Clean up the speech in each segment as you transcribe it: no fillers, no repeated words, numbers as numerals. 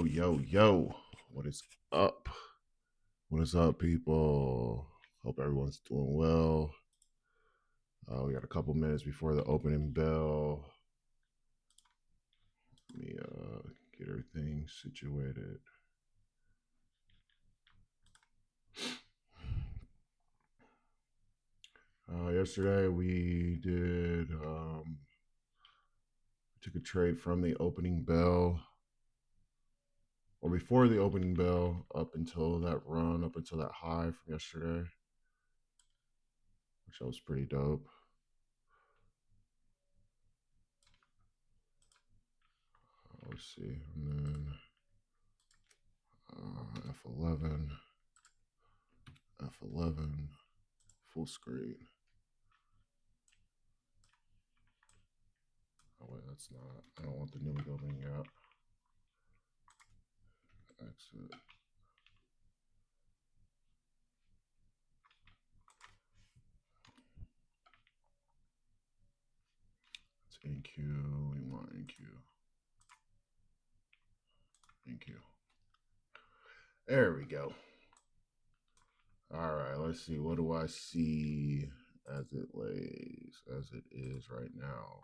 Yo. What is up? What is up, people? Hope everyone's doing well. We got a couple minutes before the opening bell. Let me get everything situated. Yesterday we did took a trade from the opening bell, or before the opening bell, up until that run, up until that high from yesterday, which was pretty dope. Let's see, and then F11, full screen. Oh wait, that's not. I don't want the new opening yet. Exit. It's NQ. We want NQ. NQ. There we go. All right, let's see. What do I see as it lays, as it is right now?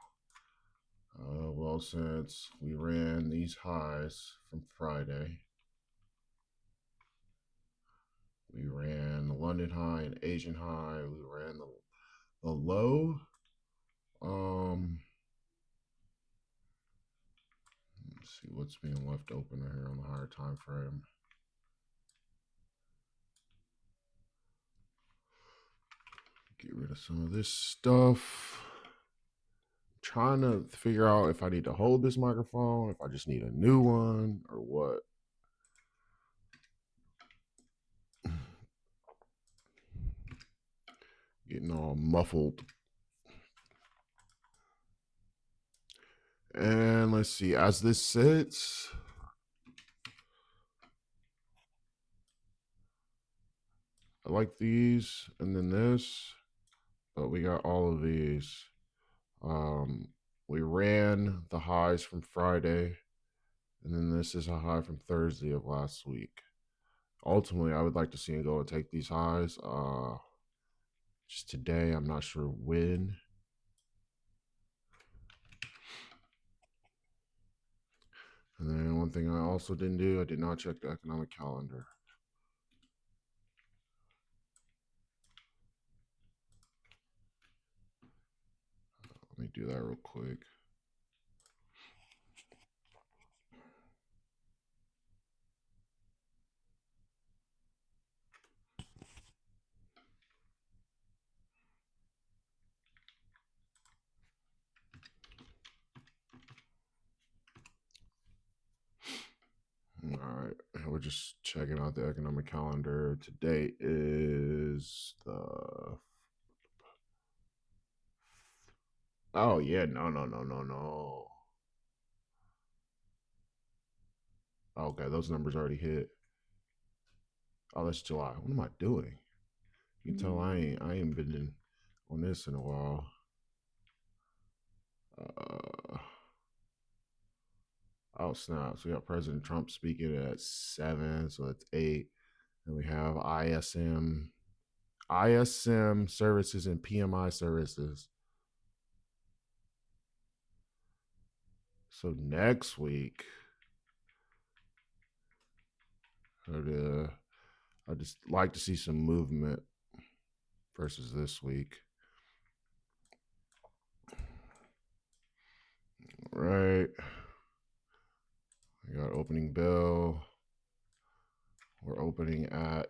Well, since we ran these highs from Friday, we ran the London high and Asian high. We ran the low. Let's see what's being left open here on the higher time frame. Get rid of some of this stuff. I'm trying to figure out if I need to hold this microphone, if I just need a new one, or what. Getting all muffled. And let's see, as this sits, I like these and then this, but we got all of these. We ran the highs from Friday, and then this is a high from Thursday of last week. Ultimately, I would like to see him go and take these highs. Just today, I'm not sure when. And then one thing I also didn't do, I did not check the economic calendar. Let me do that real quick. All right, we're just checking out the economic calendar. Today is the... Oh, yeah, no. Okay, those numbers already hit. Oh, that's July. What am I doing? You can tell I ain't been on this in a while. Oh, snap. So we got President Trump speaking at 7, so that's 8. And we have ISM services and PMI services. So next week, I'd just like to see some movement versus this week. All right. We got opening bell. We're opening at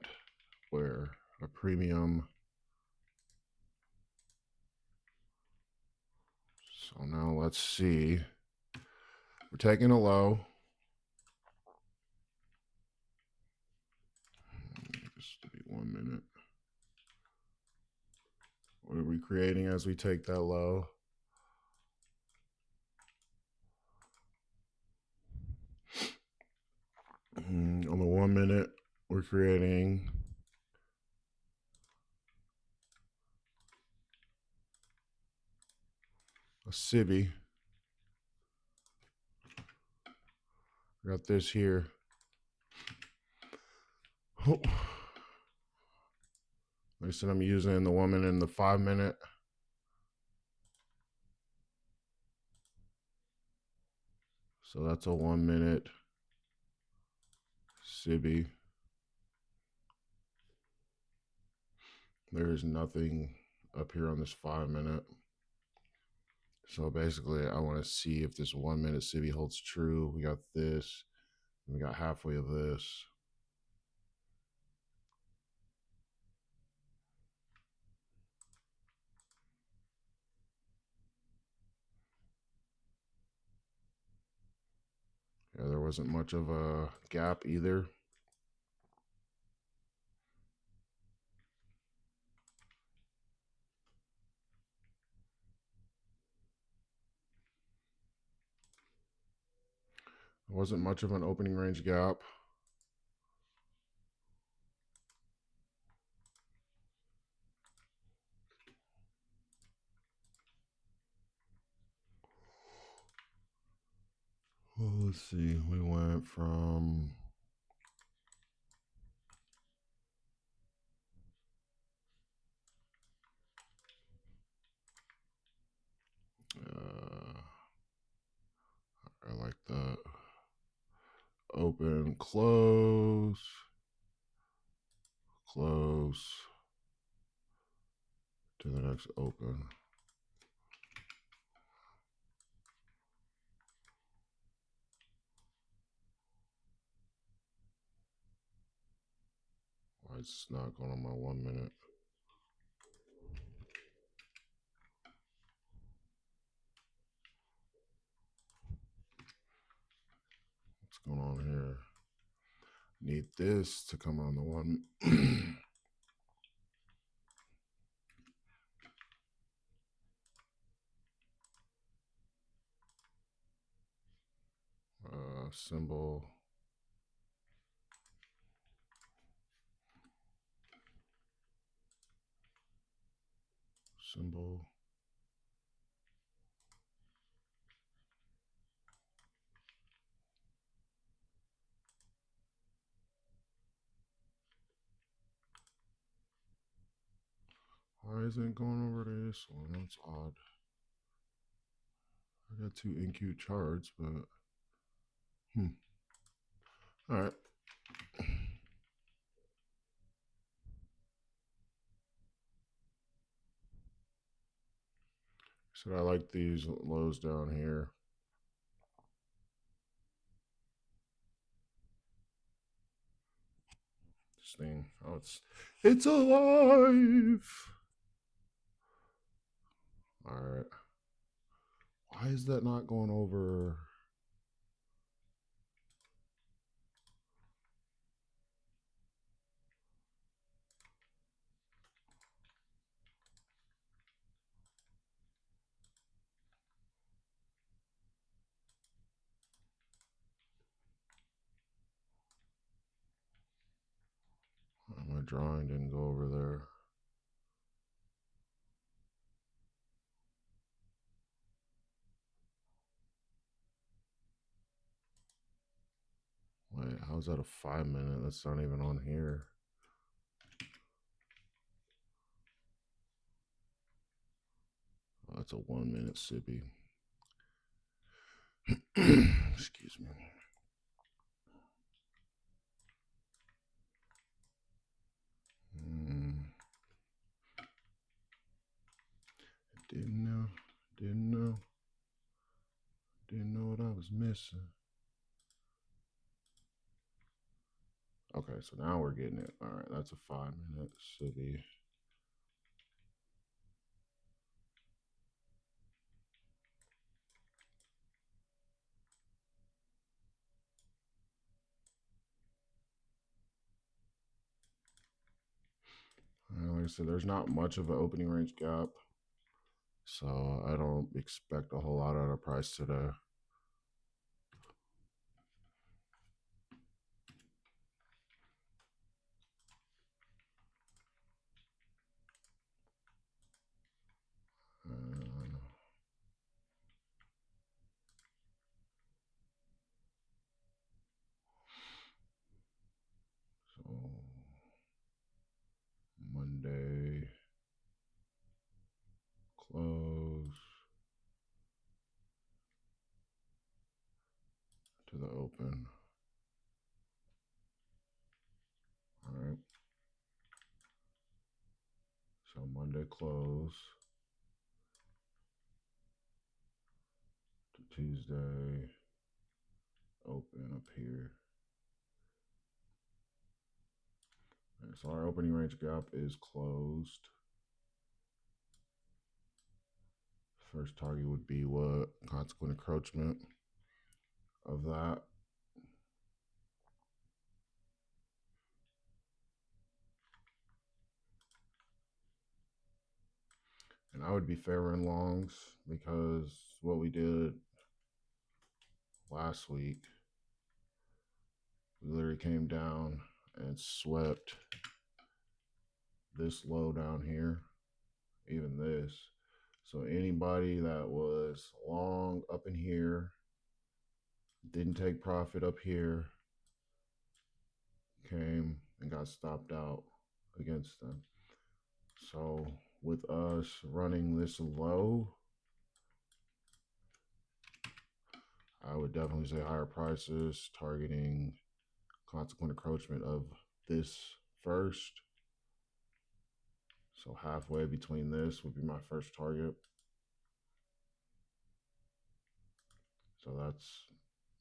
where? A premium. So now let's see. We're taking a low. Just to be 1 minute. What are we creating as we take that low? On the 1 minute, we're creating a SIBI. Got this here. Oh. Like I said, I'm using the 1 minute and the 5 minute. So that's a 1 minute SIBI. There's nothing up here on this 5 minute. So basically, I want to see if this 1 minute SIBI holds true. We got this, and we got halfway of this. Yeah, there wasn't much of a gap either. There wasn't much of an opening range gap. Well, let's see. We went from I like that. Open, close, close to the next open. Why is it not going on my 1 minute? What's going on here? Need this to come on the one. Symbol. Symbol. Why isn't it going over to this one? That's odd. I got two NQ charts, but all right. So I like these lows down here. This thing, oh, it's alive. All right. Why is that not going over? My drawing didn't go over there. Wait, how's that a 5 minute? That's not even on here. Oh, that's a 1 minute sippy. Excuse me. Didn't know what I was missing. Okay, so now we're getting it. All right, that's a 5 minute city. Like I said, there's not much of an opening range gap, so I don't expect a whole lot out of price today. So So Monday close to Tuesday open up here. Right, so our opening range gap is closed. First target would be what? Consequent encroachment of that. And I would be favoring longs because what we did last week, we literally came down and swept this low down here, even this. So anybody that was long up in here, didn't take profit up here, came and got stopped out against them. So with us running this low, I would definitely say higher prices, targeting consequent encroachment of this first. So halfway between this would be my first target. So that's,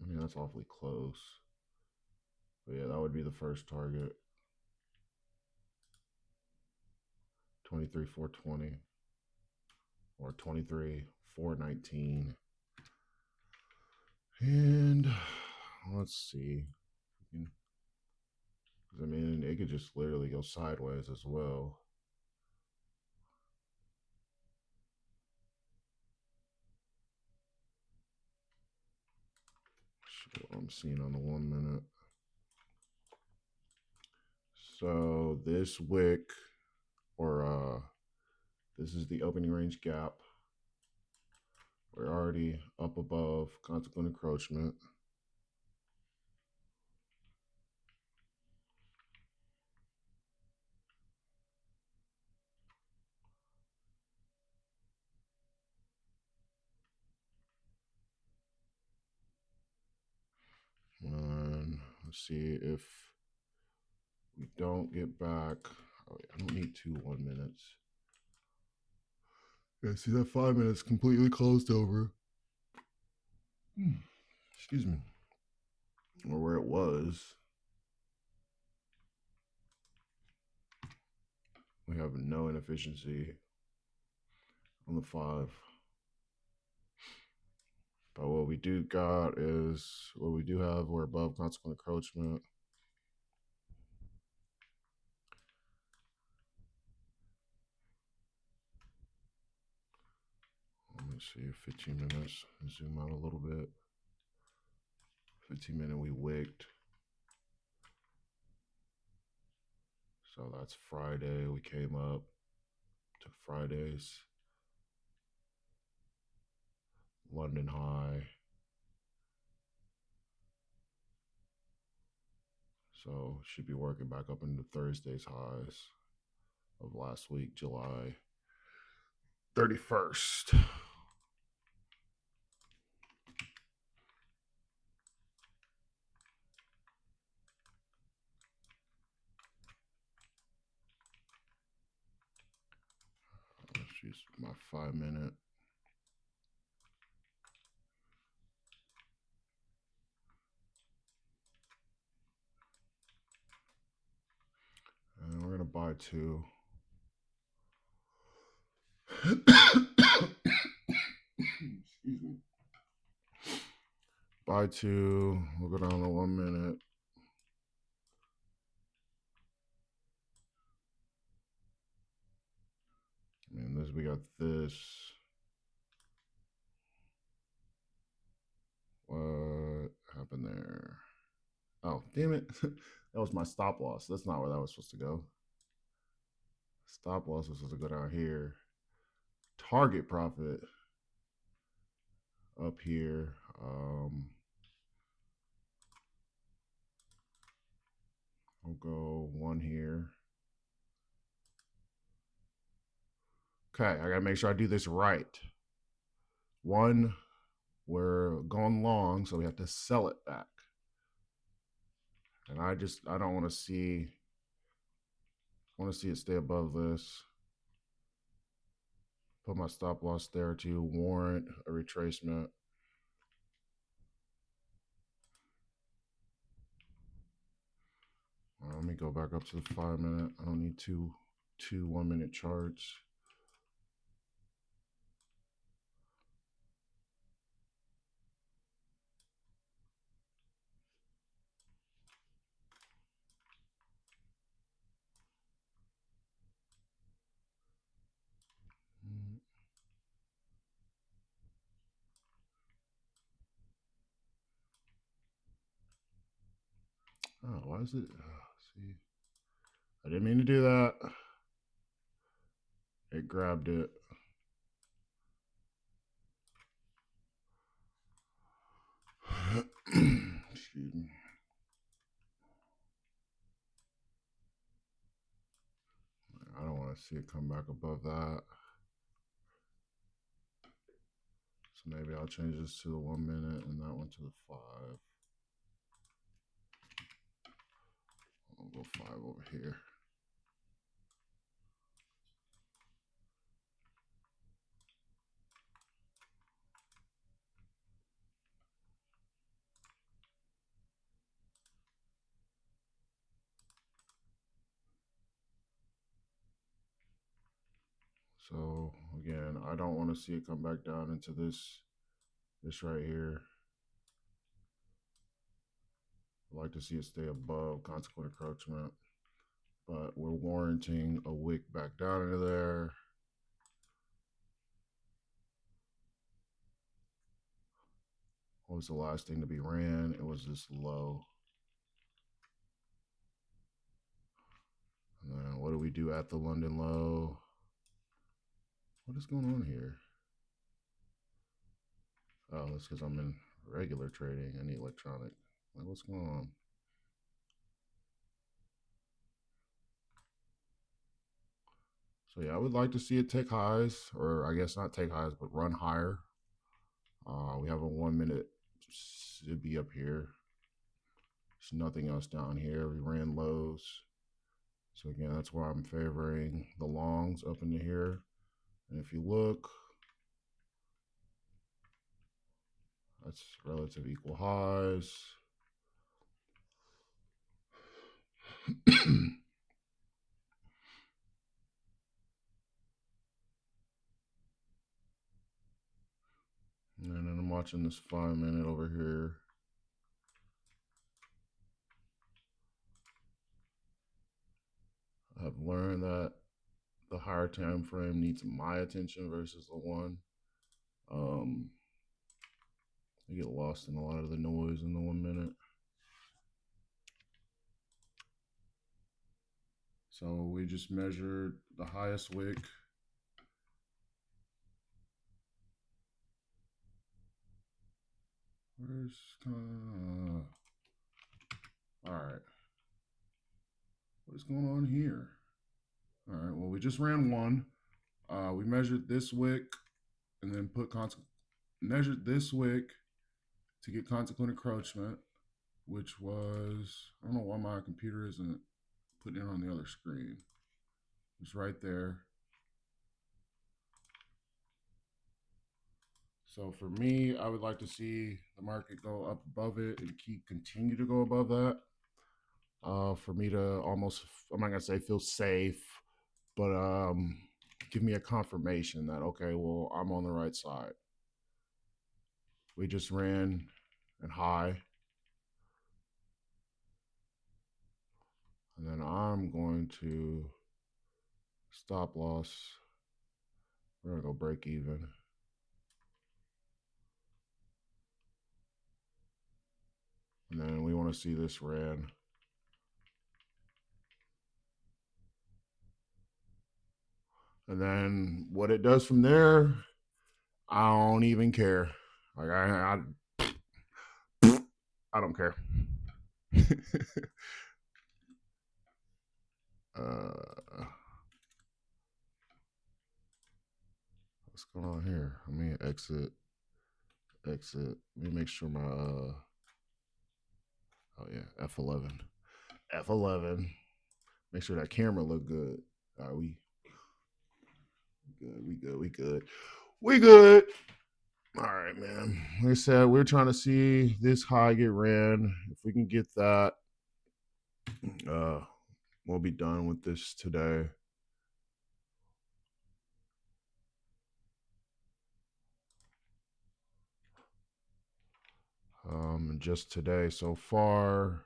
I mean, that's awfully close. But yeah, that would be the first target. 23,420 or 23,419. And let's see. I mean, it could just literally go sideways as well. What I'm seeing on the 1 minute. So this wick, or this is the opening range gap. We're already up above consequent encroachment. And let's see if we don't get back. Oh, I don't need 2 1 minutes. Yeah, see that 5 minutes completely closed over. Excuse me. Or where it was. We have no inefficiency on the 5. But what we do got is, what we do have, we're above consequent encroachment. Let me see, 15 minutes, zoom out a little bit. 15 minute we wigged. So that's Friday, we came up to Friday's London high. So should be working back up into Thursday's highs of last week, July 31st. Let's use my 5 minute. And we're gonna buy 2. Excuse me. Buy 2. We'll go down to 1 minute. And this, we got this. What happened there? Oh, damn it. That was my stop loss. That's not where that was supposed to go. Stop loss was supposed to go down here. Target profit up here. I'll go 1 here. Okay, I gotta make sure I do this right. 1, we're going long, so we have to sell it back. And I don't want to see, it stay above this. put my stop loss there to warrant a retracement. Let me go back up to the 5 minute. I don't need two 1 minute charts. Oh, why is it? See, I didn't mean to do that. It grabbed it. Excuse me. I don't want to see it come back above that. So maybe I'll change this to the 1 minute and that one to the 5. I'll go 5 over here. So again, I don't want to see it come back down into this right here. I'd like to see it stay above consequent encroachment, but we're warranting a wick back down into there. What was the last thing to be ran? It was this low. And then what do we do at the London low? What is going on here? Oh, that's because I'm in regular trading. I need electronic. Like, what's going on? So yeah, I would like to see it take highs, or I guess not take highs, but run higher. We have a 1 minute to be up here. There's nothing else down here. We ran lows. So again, that's why I'm favoring the longs up into here. And if you look, that's relative equal highs. And then I'm watching this 5 minute over here. I've learned that the higher time frame needs my attention versus the one. I get lost in a lot of the noise in the 1 minute. So we just measured the highest wick. Where's all right. What is going on here? All right, well, we just ran one. We measured this wick and then measured this wick to get consequent encroachment, which was, I don't know why my computer isn't putting it on the other screen. It's right there. So for me, I would like to see the market go up above it and continue to go above that. For me to almost, I'm not gonna say feel safe, but give me a confirmation that, okay, well, I'm on the right side. We just ran and high. And then I'm going to stop loss. We're gonna go break even. And then we want to see this ran. And then what it does from there, I don't even care. Like I don't care. What's going on here? Let me exit. Let me make sure my oh yeah, F11. Make sure that camera look good. All right, we good. We good. We good. All right, man. Like I said, we're trying to see this high get ran. If we can get that, we'll be done with this today. And just today so far.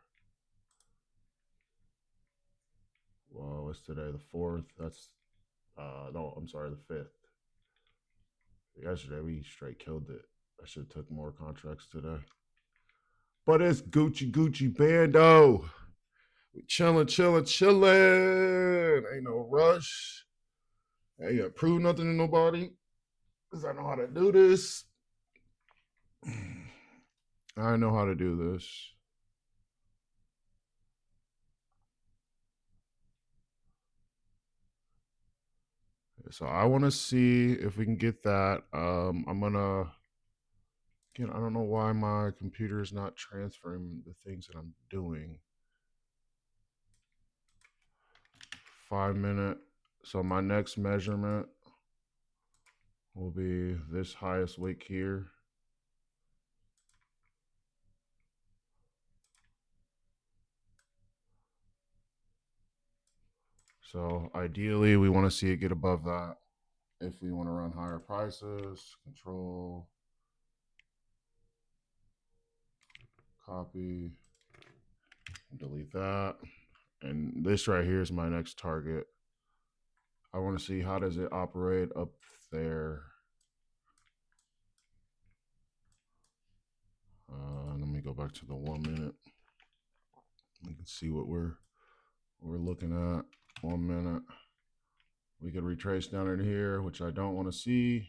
Well, what's today? The 4th. That's no, I'm sorry, the 5th. Yesterday we straight killed it. I should have took more contracts today. But it's Gucci Bando. We chilling. Ain't no rush. I ain't got to prove nothing to nobody. Because I know how to do this. I know how to do this. So I want to see if we can get that. I'm gonna. Again, I don't know why my computer is not transferring the things that I'm doing. 5 minute. So my next measurement will be this highest wick here. So ideally, we want to see it get above that. If we want to run higher prices, control, copy, delete that. And this right here is my next target. I want to see how does it operate up there. Let me go back to the 1 minute. You can see what we're looking at. 1 minute. We could retrace down in here, which I don't want to see.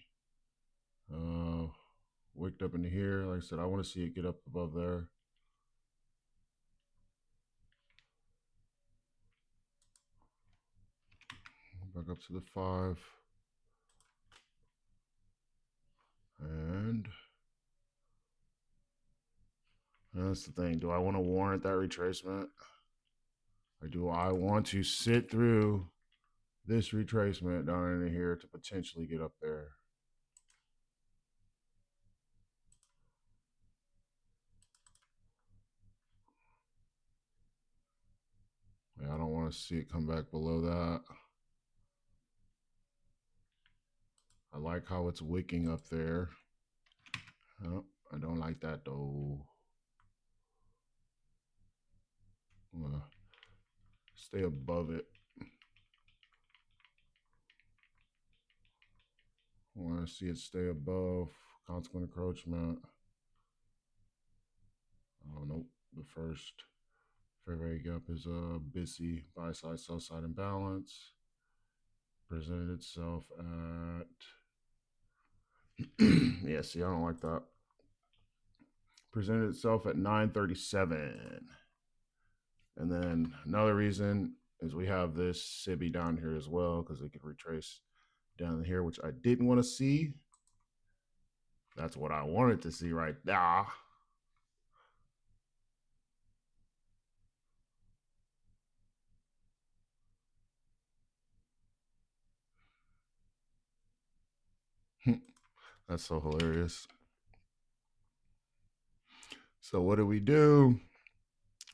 Wicked up into here. Like I said, I want to see it get up above there. Back up to the 5. And that's the thing. Do I want to warrant that retracement? Or do I want to sit through this retracement down in here to potentially get up there? Yeah, I don't want to see it come back below that. I like how it's wicking up there. Oh, I don't like that though. Stay above it. I want to see it stay above consequent encroachment. Oh, nope. The first fair value gap is a busy buy side, sell side imbalance. Presented itself at yeah, see, I don't like that. Presented itself at 937. And then another reason is we have this SIBI down here as well because it could retrace down here, which I didn't want to see. That's what I wanted to see right there. That's so hilarious. So what did we do?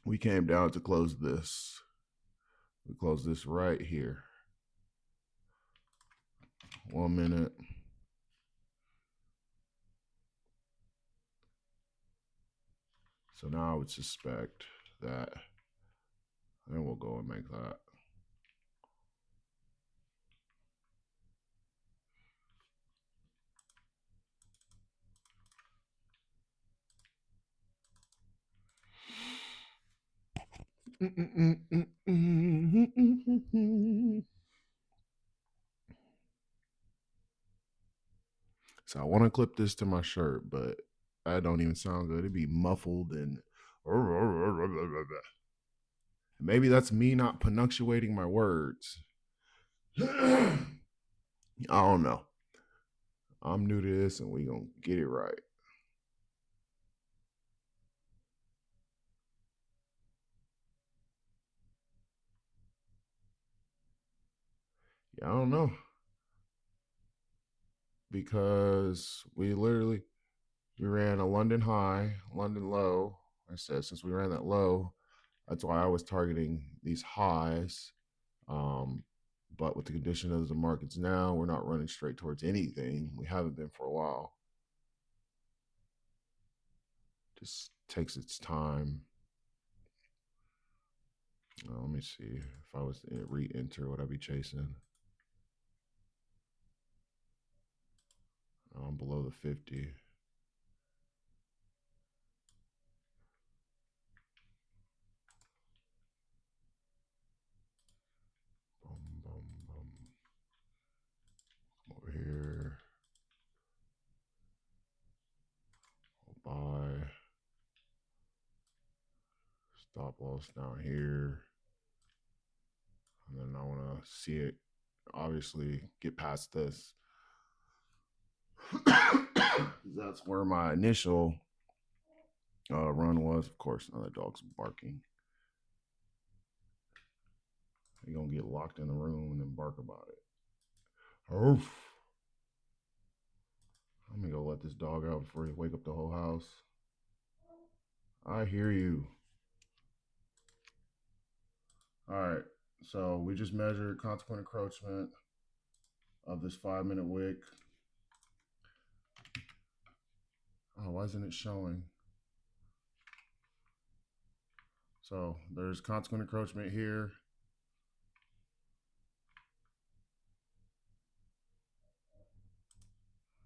We came down to close this. We closed this right here. 1 minute. So now I would suspect that. Then we'll go and make that. So I want to clip this to my shirt, but that don't even sound good. It'd be muffled and maybe that's me not punctuating my words. I don't know. I'm new to this and we gonna get it right. Yeah, I don't know. because we ran a London high, London low. I said since we ran that low, that's why I was targeting these highs. But with the condition of the markets now, we're not running straight towards anything. We haven't been for a while. Just takes its time. Let me see. If I was to re-enter, would I be chasing? I'm below the 50. Boom, boom, boom. Come over here. I'll buy. Stop loss down here. And then I want to see it obviously get past this. That's where my initial run was. Of course, now the dog's barking. You're going to get locked in the room and then bark about it. Oof. I'm going to go let this dog out before he wake up the whole house. I hear you. All right. So we just measured consequent encroachment of this 5-minute wick. Oh, why isn't it showing? So there's consequent encroachment here.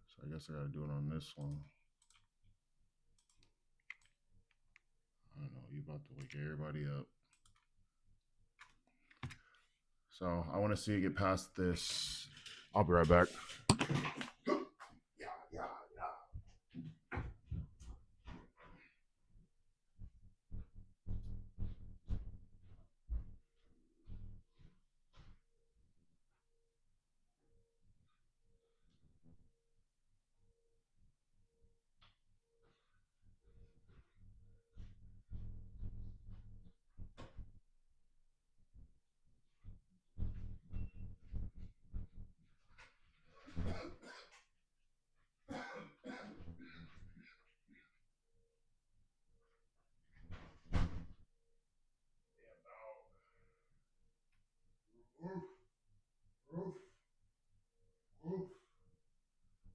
So I guess I got to do it on this one. I don't know. You about to wake everybody up. So I want to see it get past this. I'll be right back. Roof. Roof.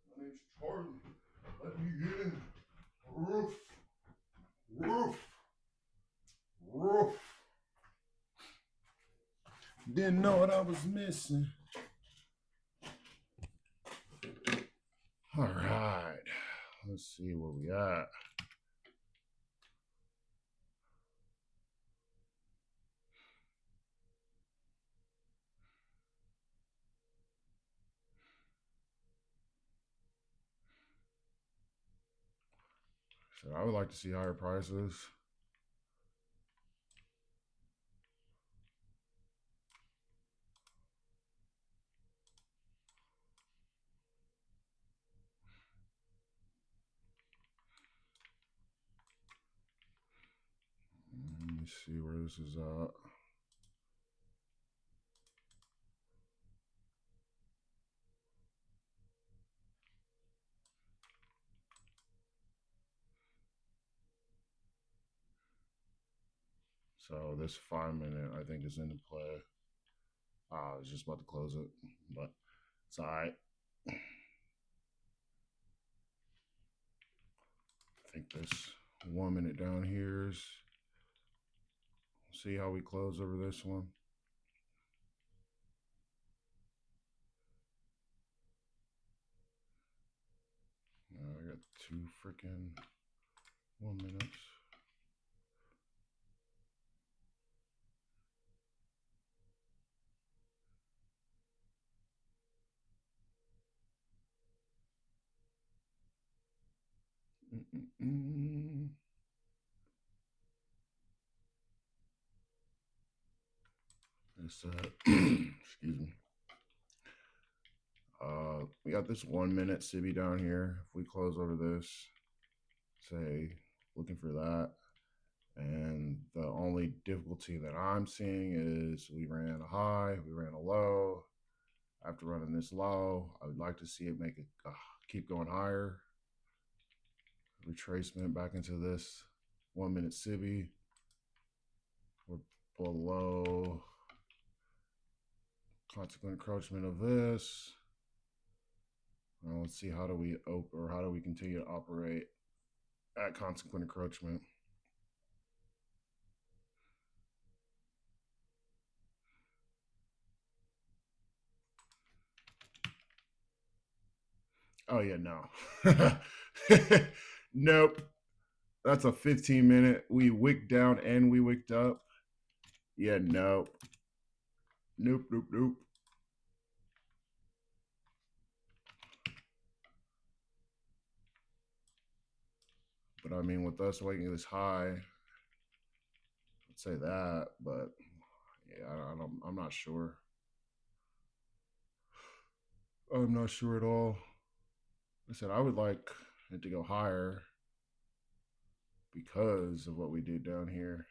My name's Charlie. Let me in. Roof. Roof. Roof. Didn't know what I was missing. All right. Let's see where we at. So I would like to see higher prices. Let me see where this is at. So this 5-minute, I think, is into play. I was just about to close it, but it's all right. I think this 1 minute down here is. See how we close over this one. I got 2 freaking 1 minutes. It's excuse me. We got this 1 minute civvy down here. If we close over this, say looking for that, and the only difficulty that I'm seeing is we ran a high, we ran a low, After running this low, I would like to see it make it keep going higher. Retracement back into this 1 minute SIBI. We're below consequent encroachment of this. Now let's see, how do we continue to operate at consequent encroachment? Oh yeah, no. Nope. That's a 15-minute. We wicked down and we wicked up. Yeah, nope. Nope, nope, nope. But I mean, with us wicking this high, I'd say that, but yeah, I'm not sure. I'm not sure at all. I said I would like it to go higher because of what we did down here.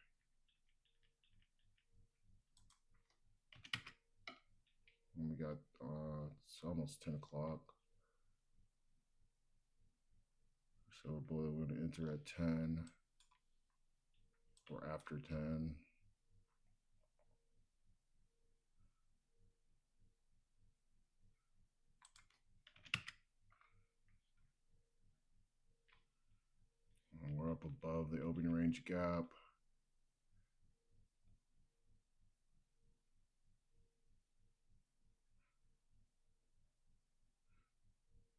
And we got it's almost 10 o'clock. So we're going to enter at 10 or after 10. And we're up above the opening range gap.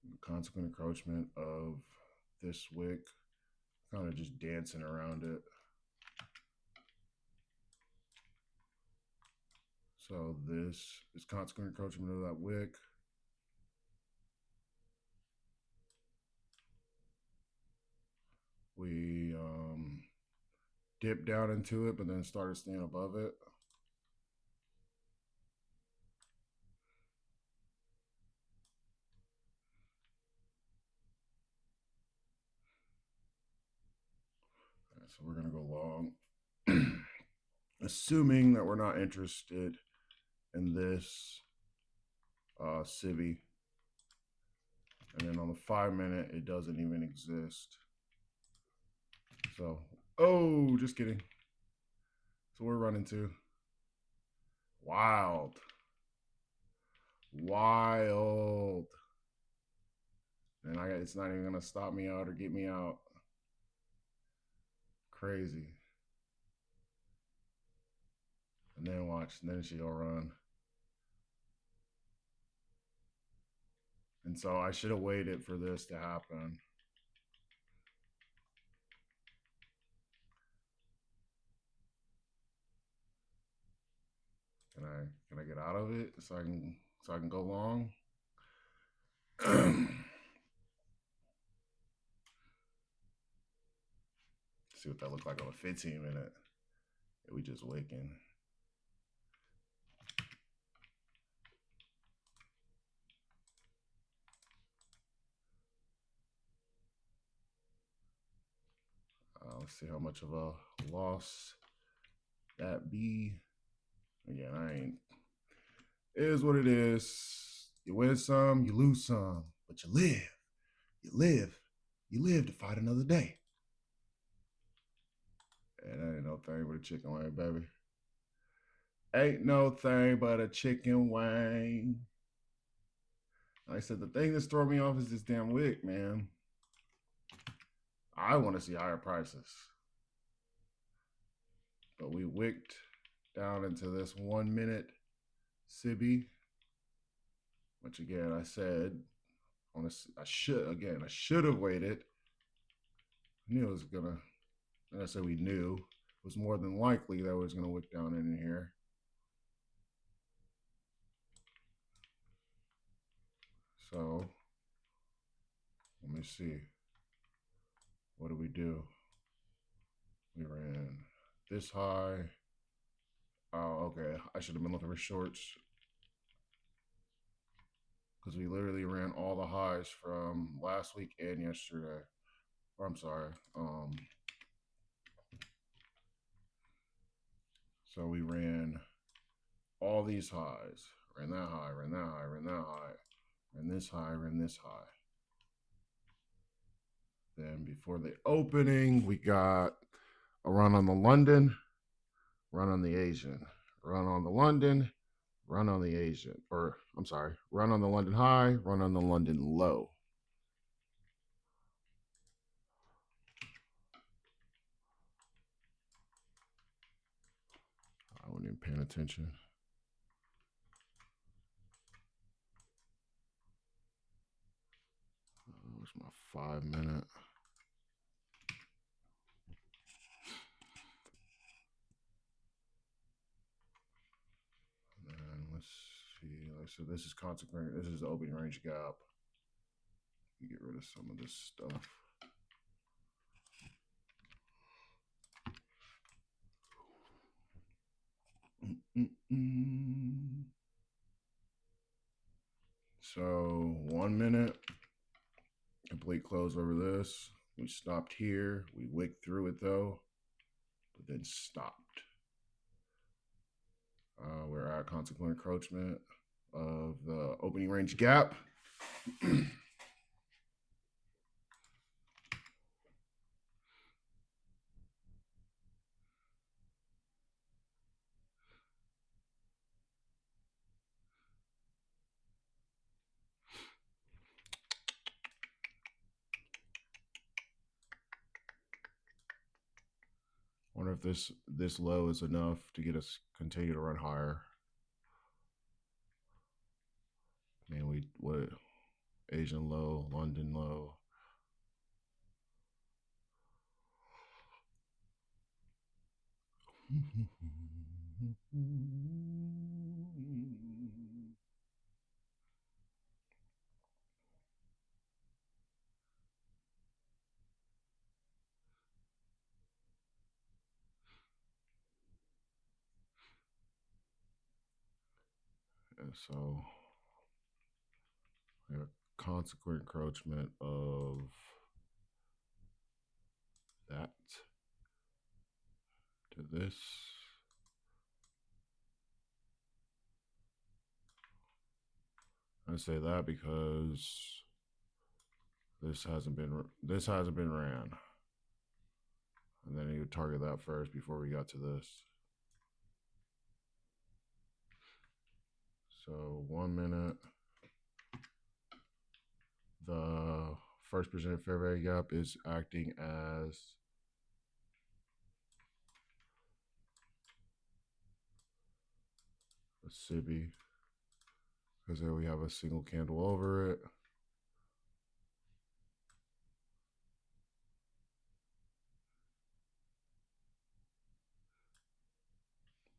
The consequent encroachment of this wick, kind of just dancing around it. So this is consequent encroachment of that wick. We dipped down into it, but then started staying above it. Right, so we're gonna go long, assuming that we're not interested in this SIBI. And then on the 5-minute, it doesn't even exist. So, oh, just kidding. So we're running to wild. And it's not even gonna stop me out or get me out. Crazy. And then watch, and then she'll run. And so I should have waited for this to happen. Can I get out of it so I can go long? See what that looked like on a 15-minute. We just waking. Let's see how much of a loss that be. Again, I ain't. It is what it is. You win some, you lose some, but you live. You live. You live to fight another day. And that ain't no thing but a chicken wing, baby. Ain't no thing but a chicken wing. Like I said, the thing that's throwing me off is this damn wick, man. I want to see higher prices. But we wicked down into this 1 minute SIBI, which again, I said, I should have waited. I knew it was gonna, and I said we knew, it was more than likely that it was gonna wick down in here. So let me see. What do we do? We ran this high. Oh, okay. I should have been looking for shorts because we literally ran all the highs from last week and yesterday. Or I'm sorry. So we ran all these highs, ran that high, ran that high, ran that high, ran this high, ran this high. Then before the opening, we got a run on the London, run on the Asian, run on the London, run on the Asian, or I'm sorry, run on the London high, run on the London low. I wasn't even paying attention. Where's my 5 minute? And let's see. Like I said, this is consequent. This is the opening range gap. Get rid of some of this stuff. So 1 minute, complete close over this. We stopped here. We wicked through it though, but then stopped. We're at consequent encroachment of the opening range gap. Wonder if this low is enough to get us continue to run higher. Man, what Asian low, London low. And so we have consequent encroachment of that to this. I say that because this hasn't been ran, and then you target that first before we got to this. So 1 minute, the first presented fair value gap is acting as a SIBI because there we have a single candle over it.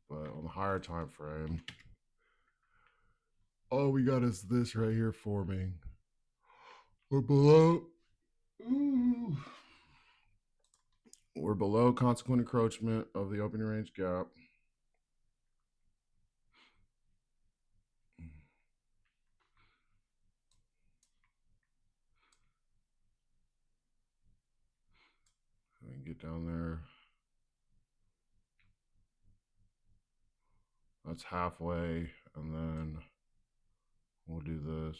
But on the higher time frame, all we got is this right here forming. We're below. Ooh. We're below consequent encroachment of the opening range gap. We can get down there. That's halfway, and then we'll do this.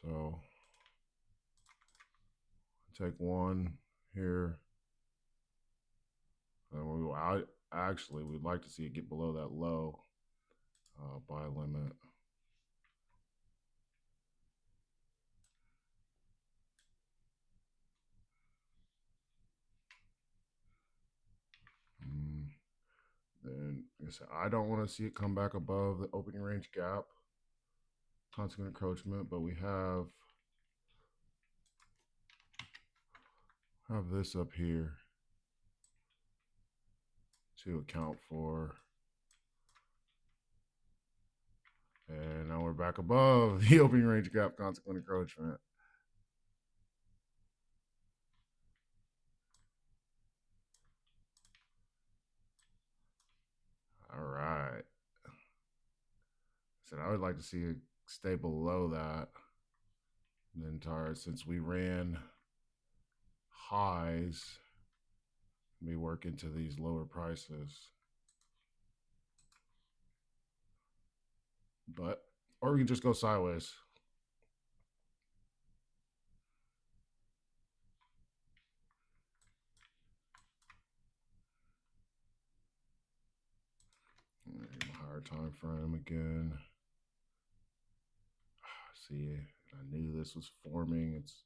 So take one here. And we will actually we'd like to see it get below that low buy limit. Then like I said, I don't want to see it come back above the opening range gap, consequent encroachment, but we have this up here to account for. And now we're back above the opening range gap, consequent encroachment. All right. So I would like to see it stay below that the entire, since we ran highs, we work into these lower prices. But, or we can just go sideways. Higher time frame again. See, I knew this was forming. It's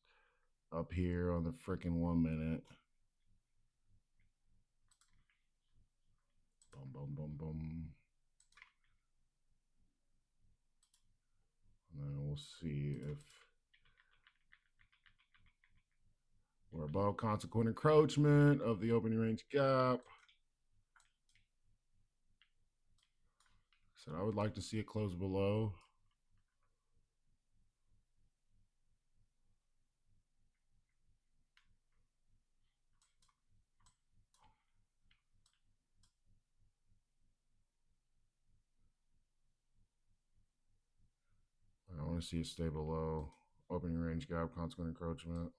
up here on the freaking 1 minute. Boom, boom, boom, boom. And then we'll see if we're above consequent encroachment of the opening range gap. So I would like to see it close below. I want to see it stay below opening range gap, consequent encroachment.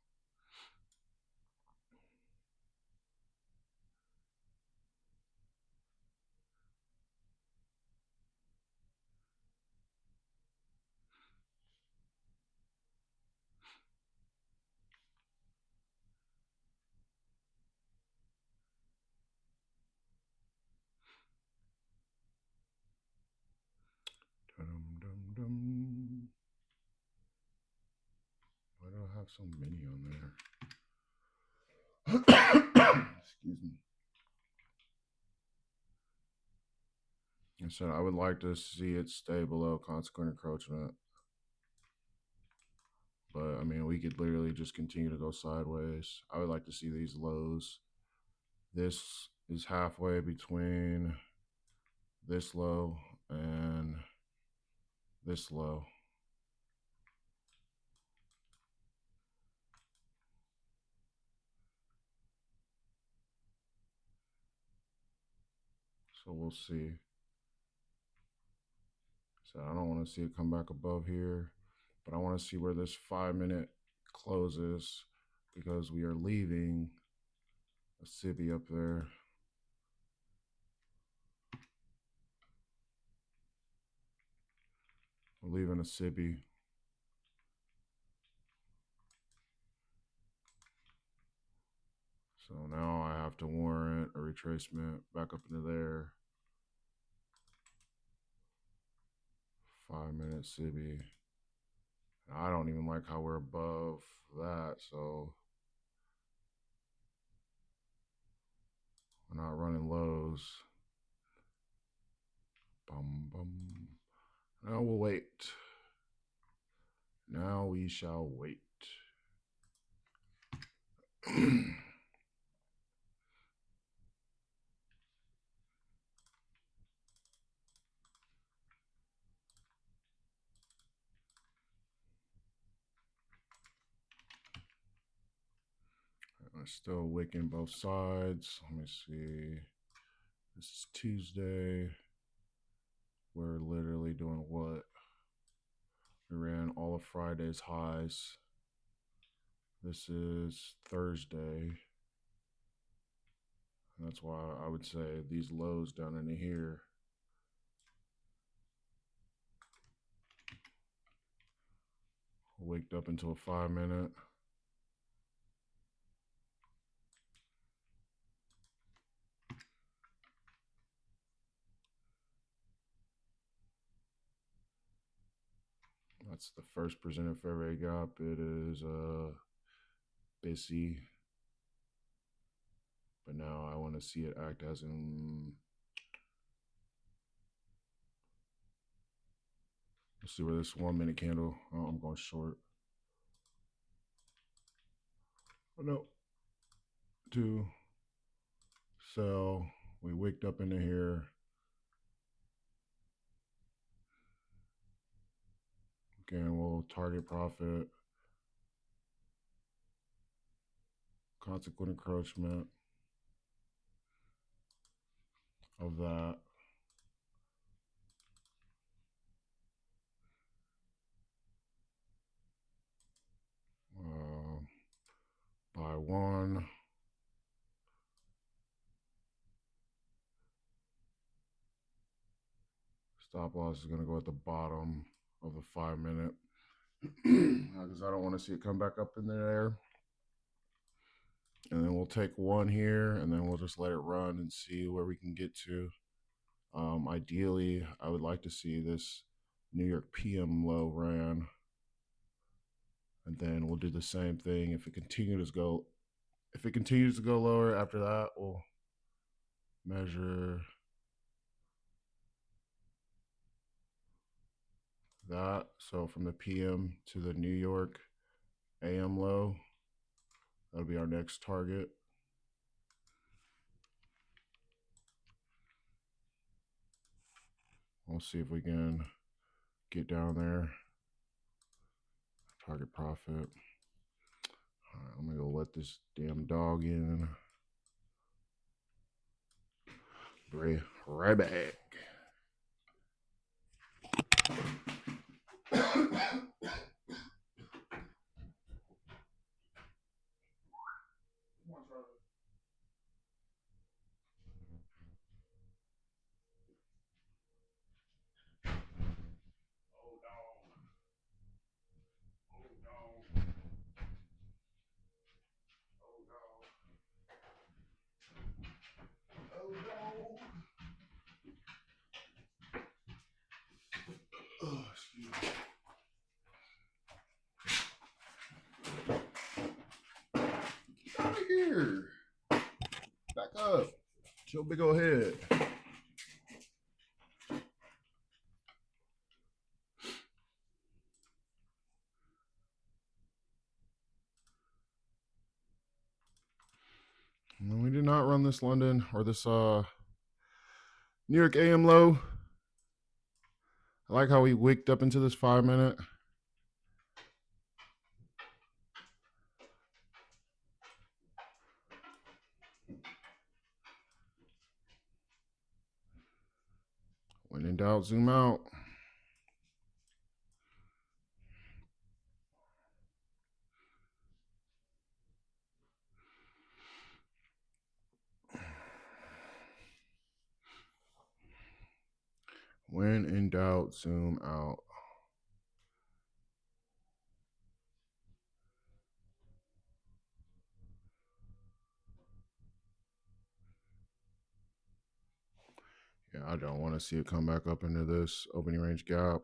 Dum, dum, dum. Why do I have so many on there? Excuse me. I said I would like to see it stay below consequent encroachment. But I mean, we could literally just continue to go sideways. I would like to see these lows. This is halfway between this low and this low. So we'll see. So I don't want to see it come back above here, but I want to see where this 5 minute closes because we are leaving a SIBI up there. We're leaving a SIBI. So now I have to warrant a retracement back up into there. 5 minute SIBI. I don't even like how we're above that, so we're not running lows. Bum, bum. Now we'll wait. Now we shall wait. I'm still wicking both sides. Let me see. This is Tuesday. We're literally doing what? We ran all of Friday's highs. This is Thursday. That's why I would say these lows down in here. Waked up into a 5 minute. That's the first presented fair value gap. It is busy. But now I want to see it act as in. Let's see where this 1 minute candle. Oh, I'm going short. Oh no. 2. Sell. We wicked up into here. Again, we'll target profit. Consequent encroachment of that. Buy 1. Stop loss is going to go at the bottom of the 5 minute because I don't want to see it come back up in there. And then we'll take one here, and then we'll just let it run and see where we can get to. Ideally, I would like to see this New York PM low ran, and then we'll do the same thing. If it continues to go lower after that, we'll measure that. So from the PM to the New York AM low, that'll be our next target. We'll see if we can get down there. Target profit. All right, I'm gonna go let this damn dog in. Be right back. Oh, excuse me. Get out of here. Back up. It's your big old head. No, we did not run this London or this New York AM low. I like how we wicked up into this 5 minute. When in doubt, zoom out. When in doubt, zoom out. Yeah, I don't want to see it come back up into this opening range gap.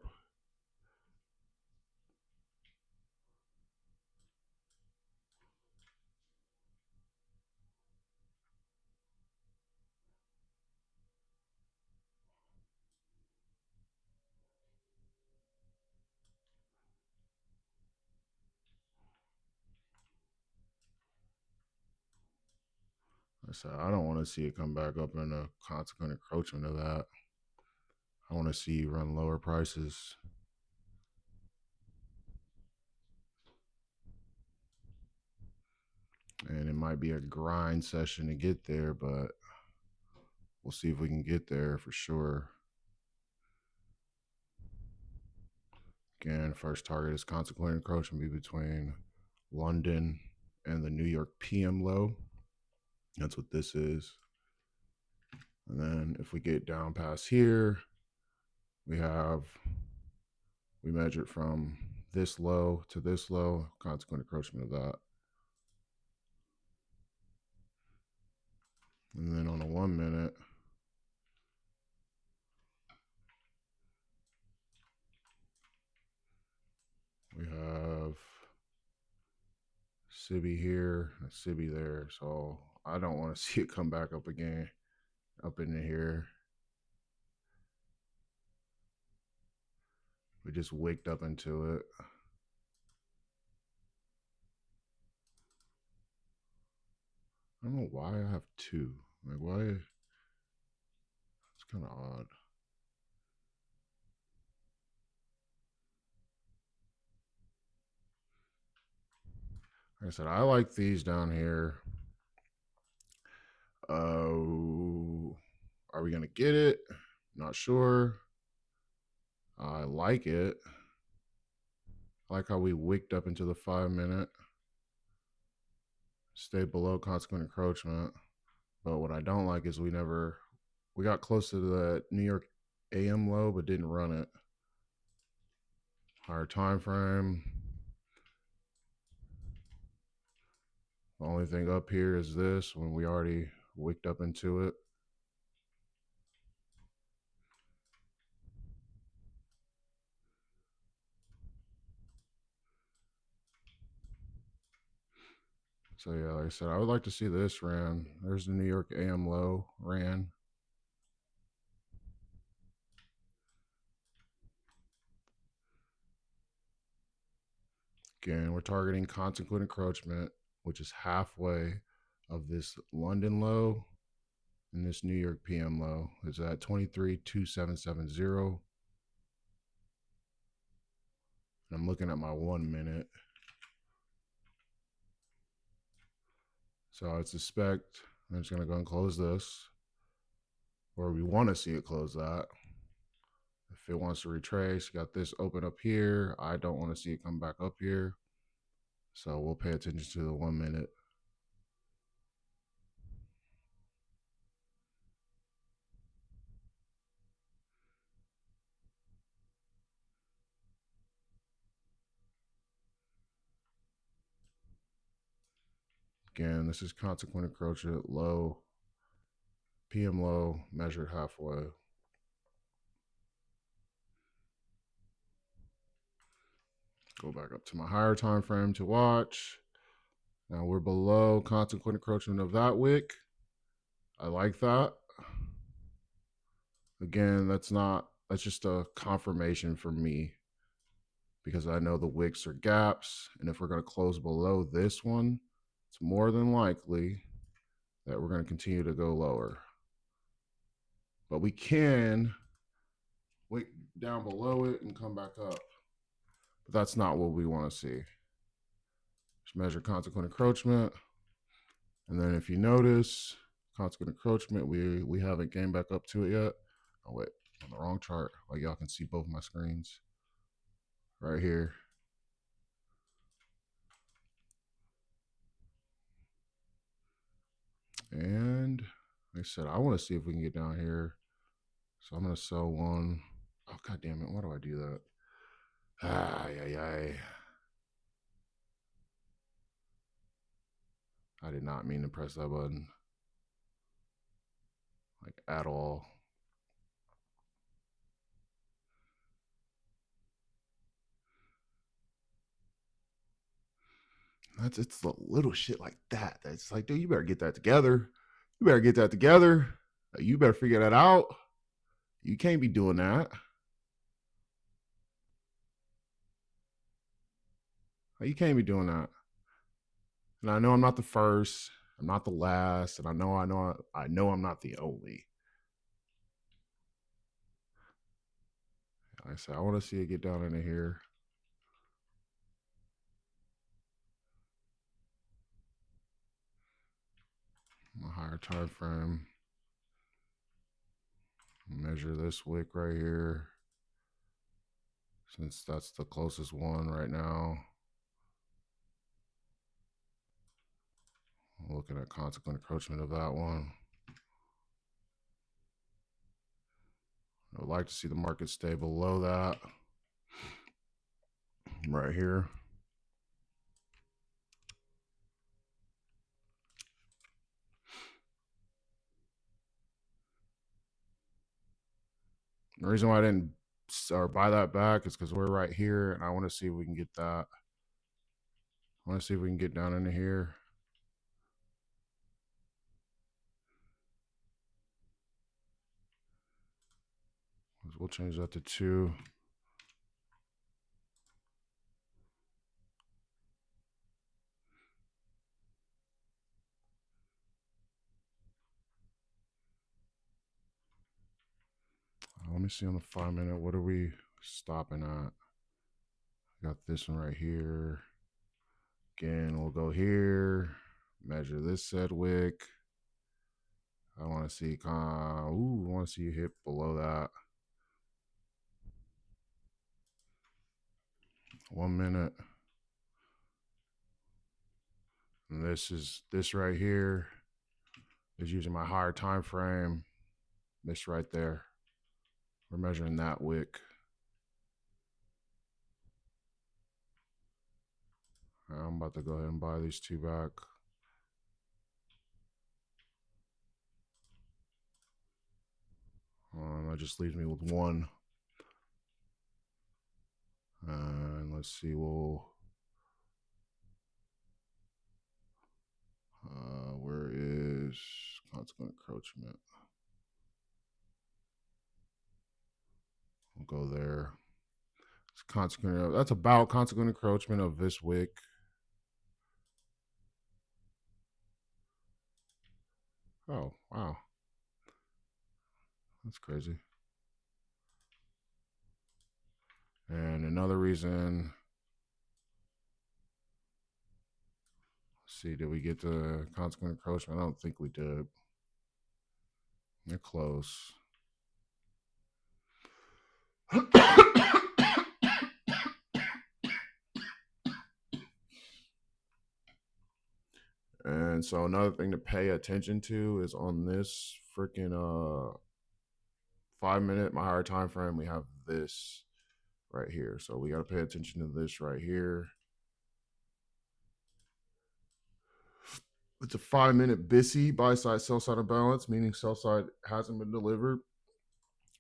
I said, I don't want to see it come back up in a consequent encroachment of that. I want to see you run lower prices. And it might be a grind session to get there, but we'll see if we can get there for sure. Again, first target is consequent encroachment be between London and the New York PM low. That's what this is. And then if we get down past here, we measure from this low to this low, consequent encroachment of that. And then on a 1 minute, we have Sibby here, and Sibby there. So I don't want to see it come back up again, up into here. We just waked up into it. I don't know why I have two. Like, why? It's kind of odd. Like I said, I like these down here. Are we going to get it? Not sure. I like it. I like how we wicked up into the 5 minute. Stay below consequent encroachment. But what I don't like is we got close to the New York AM low, but didn't run it. Higher time frame. The only thing up here is this when we already wicked up into it. So yeah, like I said, I would like to see this ran. There's the New York AM low ran. Again, we're targeting consequent encroachment, which is halfway of this London low and this New York PM low. Is at 23.2770. And I'm looking at my 1 minute. So I suspect I'm just gonna go and close this, or we want to see it close that. If it wants to retrace, got this open up here. I don't want to see it come back up here. So we'll pay attention to the 1 minute. Again, this is consequent encroachment low, PM low, measured halfway. Go back up to my higher time frame to watch. Now we're below consequent encroachment of that wick. I like that. Again, that's just a confirmation for me because I know the wicks are gaps. And if we're going to close below this one, it's more than likely that we're going to continue to go lower. But we can wick down below it and come back up. But that's not what we want to see. Just measure consequent encroachment. And then if you notice, consequent encroachment, we haven't came back up to it yet. Oh wait, on the wrong chart. Like y'all can see both my screens right here. And like I said, I want to see if we can get down here. So I'm gonna sell one. Oh god damn it! Why do I do that? Yeah. I did not mean to press that button. Like at all. It's the little shit like that. That's like, dude, you better get that together. You better get that together. You better figure that out. You can't be doing that. You can't be doing that. And I know I'm not the first. I'm not the last. And I know I'm not the only. Like I said, I want to see it get down into here. My higher time frame. Measure this wick right here. Since that's the closest one right now. Looking at consequent encroachment of that one. I would like to see the market stay below that. Right here. The reason why I didn't buy that back is because we're right here, and I want to see if we can get that. I want to see if we can get down into here. We'll change that to 2. Let me see on the 5 minute. What are we stopping at? Got this one right here. Again, we'll go here. Measure this said wick. I want to see. I want to see you hit below that. 1 minute. And this right here is using my higher time frame. This right there. We're measuring that wick. I'm about to go ahead and buy these two back. That just leaves me with one. And let's see, where is consequent encroachment? We'll go there. It's consequent. That's about consequent encroachment of this wick. Oh, wow. That's crazy. And another reason. Let's see, did we get the consequent encroachment? I don't think we did. They're close. And so another thing to pay attention to is on this freaking 5 minute, my higher time frame, we have this right here. So we got to pay attention to this right here. It's a 5 minute BISI, buy side, sell side imbalance, meaning sell side hasn't been delivered.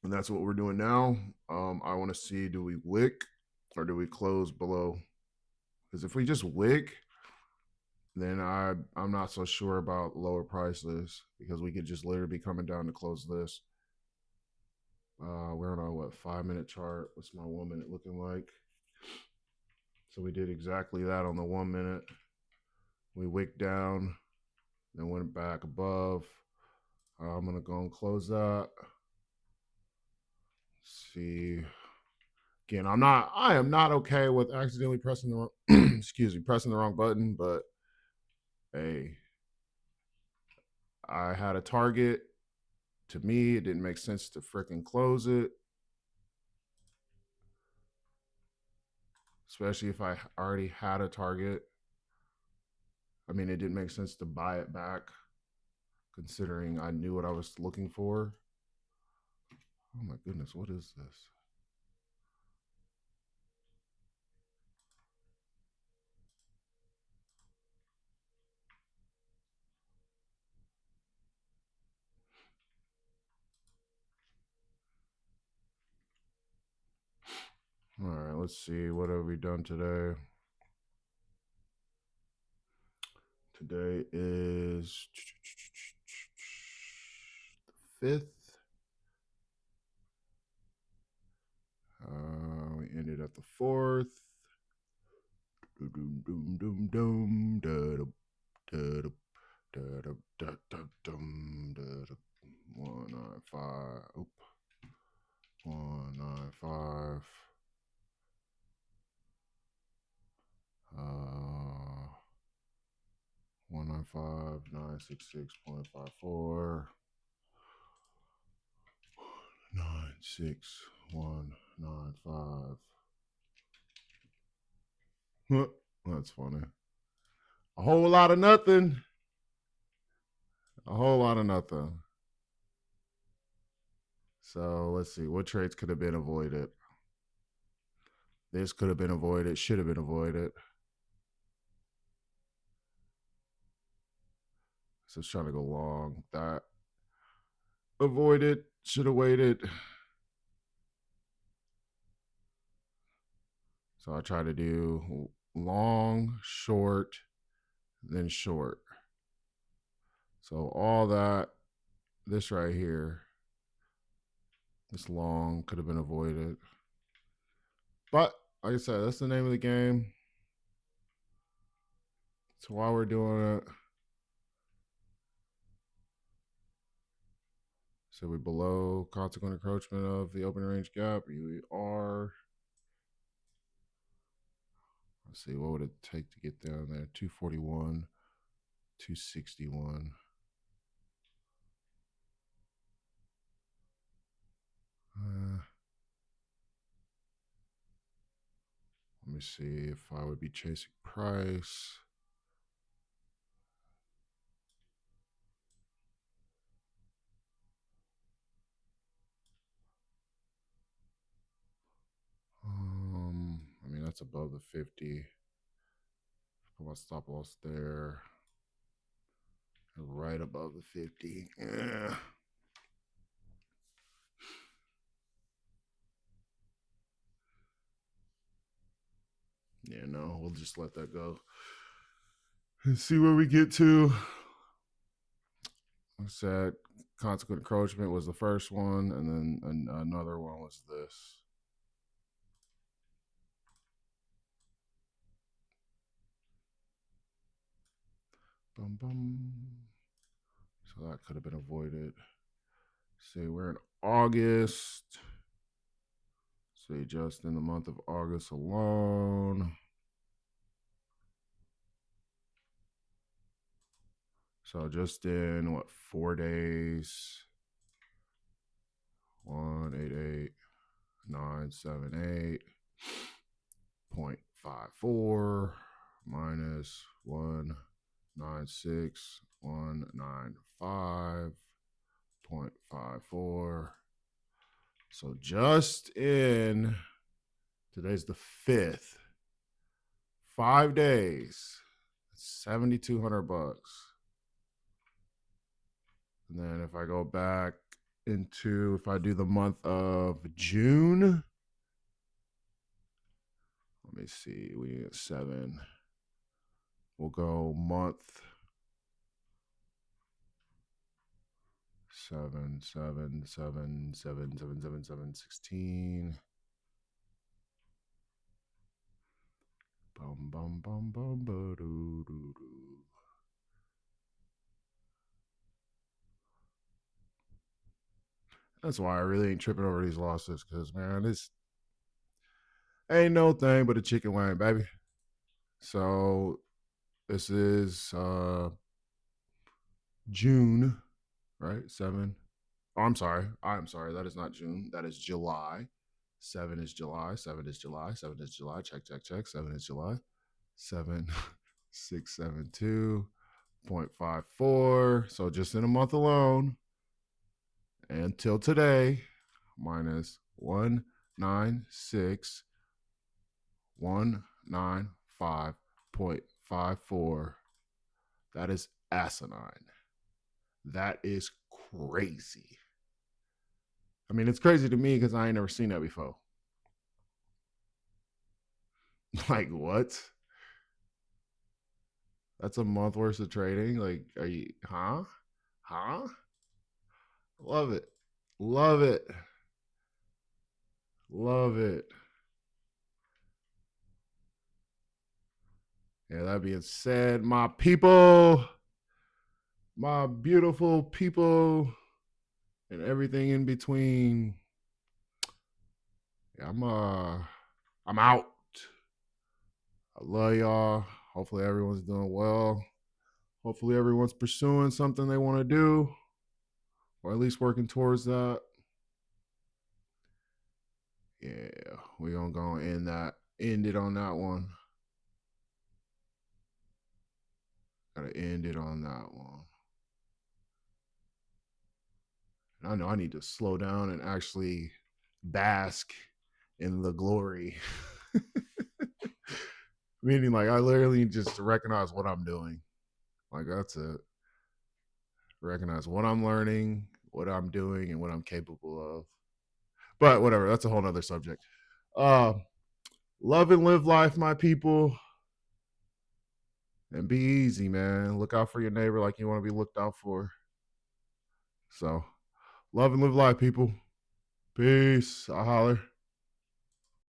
And that's what we're doing now. I want to see, do we wick or do we close below? Because if we just wick, then I'm not so sure about lower prices because we could just literally be coming down to close this. We're on our, what, 5 minute chart? What's my 1 minute looking like? So we did exactly that on the 1 minute. We wicked down, then went back above. I'm going to go and close that. Let's see. Again, I am not okay with accidentally pressing the wrong, pressing the wrong button, but hey, I had a target. To me, it didn't make sense to freaking close it. Especially if I already had a target. I mean, it didn't make sense to buy it back, considering I knew what I was looking for. Oh my goodness, what is this? All right, let's see. What have we done today? Today is the 5th. We ended at the 4th. 195. 195. 195,966.54. 96195. That's funny. A whole lot of nothing. A whole lot of nothing. So let's see. What trades could have been avoided? This could have been avoided. Should have been avoided. So it's trying to go long. That avoided. Should have waited. So I try to do long, short, then short. So all that, this right here, this long could have been avoided. But like I said, that's the name of the game. So while we're doing it, so we're below consequent encroachment of the open range gap. We are. Let's see, what would it take to get down there? 241, 261. Let me see if I would be chasing price. that's above the 50. Put my stop loss there. Right above the 50. Yeah. Yeah, no, we'll just let that go and see where we get to. I said consequent encroachment was the first one, and then another one was this. Bum, bum. So that could have been avoided. See, we're in August. See, just in the month of August alone. So just in what, 4 days? 188,978.54 minus 196,195.54. So just in, today's the 5th, 5 days, 7,200 bucks. And then if I go back into, if I do the month of June, let me see, we get 7. We'll go month 7, 7, 7, 7, 7, 7, 7, 16. Bum, bum, bum, bum, ba, doo, doo, doo. That's why I really ain't tripping over these losses, because, man, this ain't no thing but a chicken wing, baby. So this is June, right? 7. Oh, I'm sorry. That is not June. That is July. 7 is July. 7 is July. 7 is July. Check, check, check. 7 is July. 7,672.54. So just in a month alone, until today, minus 196,195.54. That is asinine. That is crazy. I mean, it's crazy to me because I ain't never seen that before. Like, what? That's a month worth of trading? Like, are you, huh? Huh? Love it. Love it. Love it. Yeah, that being said, my people, my beautiful people, and everything in between. Yeah, I'm out. I love y'all. Hopefully everyone's doing well. Hopefully everyone's pursuing something they want to do, or at least working towards that. Yeah, we're gonna go end it on that one. Gotta end it on that one. And I know I need to slow down and actually bask in the glory. Meaning, like, I literally just recognize what I'm doing. Like, that's it. Recognize what I'm learning, what I'm doing, and what I'm capable of. But whatever, that's a whole nother subject. Love and live life, my people. And be easy, man. Look out for your neighbor like you want to be looked out for. So, love and live life, people. Peace. I'll holler.